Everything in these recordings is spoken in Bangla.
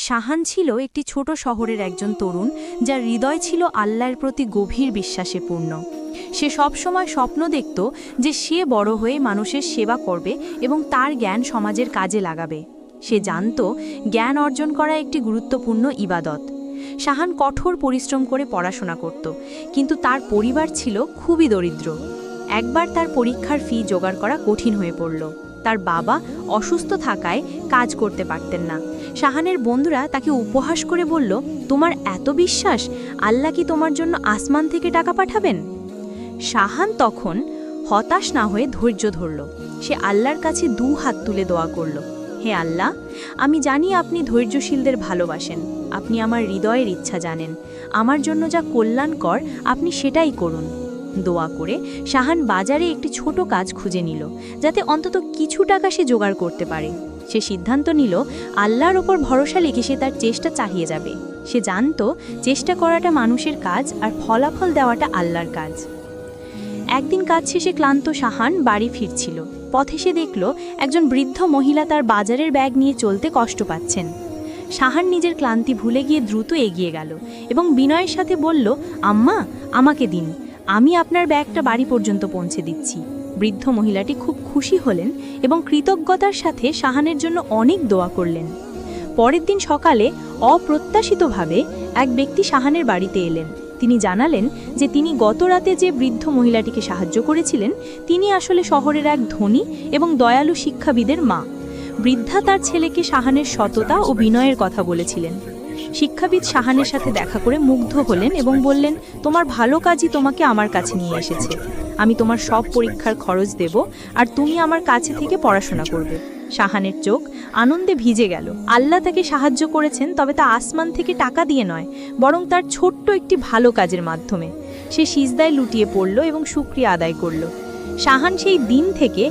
শাহান ছিল একটি ছোট শহরের একজন তরুণ, যার হৃদয় ছিল আল্লাহর প্রতি গভীর বিশ্বাসে পূর্ণ। সে সবসময় স্বপ্ন দেখত যে সে বড় হয়ে মানুষের সেবা করবে এবং তার জ্ঞান সমাজের কাজে লাগাবে। সে জানত জ্ঞান অর্জন করা একটি গুরুত্বপূর্ণ ইবাদত। শাহান কঠোর পরিশ্রম করে পড়াশোনা করত, কিন্তু তার পরিবার ছিল খুবই দরিদ্র। একবার তার পরীক্ষার ফি জোগাড় করা কঠিন হয়ে পড়ল। তার বাবা অসুস্থ থাকায় কাজ করতে পারতেন না। শাহানের বন্ধুরা তাকে উপহাস করে বলল, তোমার এত বিশ্বাস, আল্লাহ কি তোমার জন্য আসমান থেকে টাকা পাঠাবেন? শাহান তখন হতাশ না হয়ে ধৈর্য ধরল। সে আল্লাহর কাছে 2 হাত তুলে দোয়া করল, হে আল্লাহ, আমি জানি আপনি ধৈর্যশীলদের ভালোবাসেন। আপনি আমার হৃদয়ের ইচ্ছা জানেন। আমার জন্য যা কল্যাণকর আপনি সেটাই করুন। দোয়া করে শাহান বাজারে একটি ছোট কাজ খুঁজে নিল, যাতে অন্তত কিছু টাকা সে জোগাড় করতে পারে। সে সিদ্ধান্ত নিল আল্লাহর ওপর ভরসা রেখে সে তার চেষ্টা চালিয়ে যাবে। সে জানত চেষ্টা করাটা মানুষের কাজ আর ফলাফল দেওয়াটা আল্লাহর কাজ। একদিন কাজ শেষে ক্লান্ত শাহান বাড়ি ফিরছিল। পথে সে দেখল একজন বৃদ্ধ মহিলা তার বাজারের ব্যাগ নিয়ে চলতে কষ্ট পাচ্ছেন। শাহান নিজের ক্লান্তি ভুলে গিয়ে দ্রুত এগিয়ে গেল এবং বিনয়ের সাথে বলল, আম্মা, আমাকে দিন, আমি আপনার ব্যাগটা বাড়ি পর্যন্ত পৌঁছে দিচ্ছি। বৃদ্ধ মহিলাটি খুব খুশি হলেন এবং কৃতজ্ঞতার সাথে শাহানের জন্য অনেক দোয়া করলেন। পরের দিন সকালে অপ্রত্যাশিতভাবে এক ব্যক্তি শাহানের বাড়িতে এলেন। তিনি জানালেন যে তিনি গত রাতে যে বৃদ্ধ মহিলাটিকে সাহায্য করেছিলেন, তিনি আসলে শহরের এক ধনী এবং দয়ালু শিক্ষাবিদের মা। বৃদ্ধা তার ছেলেকে শাহানের সততা ও বিনয়ের কথা বলেছিলেন। শিক্ষাবিদ শাহানের সাথে দেখা করে মুগ্ধ হলেন এবং বললেন, তোমার ভালো কাজই তোমাকে আমার কাছে নিয়ে এসেছে। আমি তোমার সব পরীক্ষার খরচ দেব আর তুমি আমার কাছে থেকে পড়াশোনা করবে। শাহানের চোখ আনন্দে ভিজে গেল। আল্লাহ তাকে সাহায্য করেছেন, তবে তা আসমান থেকে টাকা দিয়ে নয়, বরং তার ছোট্ট একটি ভালো কাজের মাধ্যমে। সে সিজদায় লুটিয়ে পড়ল এবং শুকরিয়া আদায় করল। শাহান সেই দিন থেকে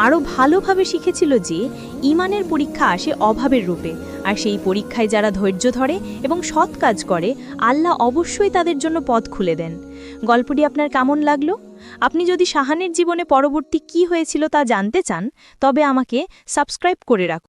আরও ভালোভাবে শিখেছিল যে ঈমানের পরীক্ষা আসে অভাবের রূপে, আর সেই পরীক্ষায় যারা ধৈর্য ধরে এবং সৎ কাজ করে, আল্লাহ অবশ্যই তাদের জন্য পথ খুলে দেন। গল্পটি আপনার কেমন লাগলো? আপনি যদি শাহানের জীবনে পরবর্তী কী হয়েছিল তা জানতে চান, তবে আমাকে সাবস্ক্রাইব করে রাখুন।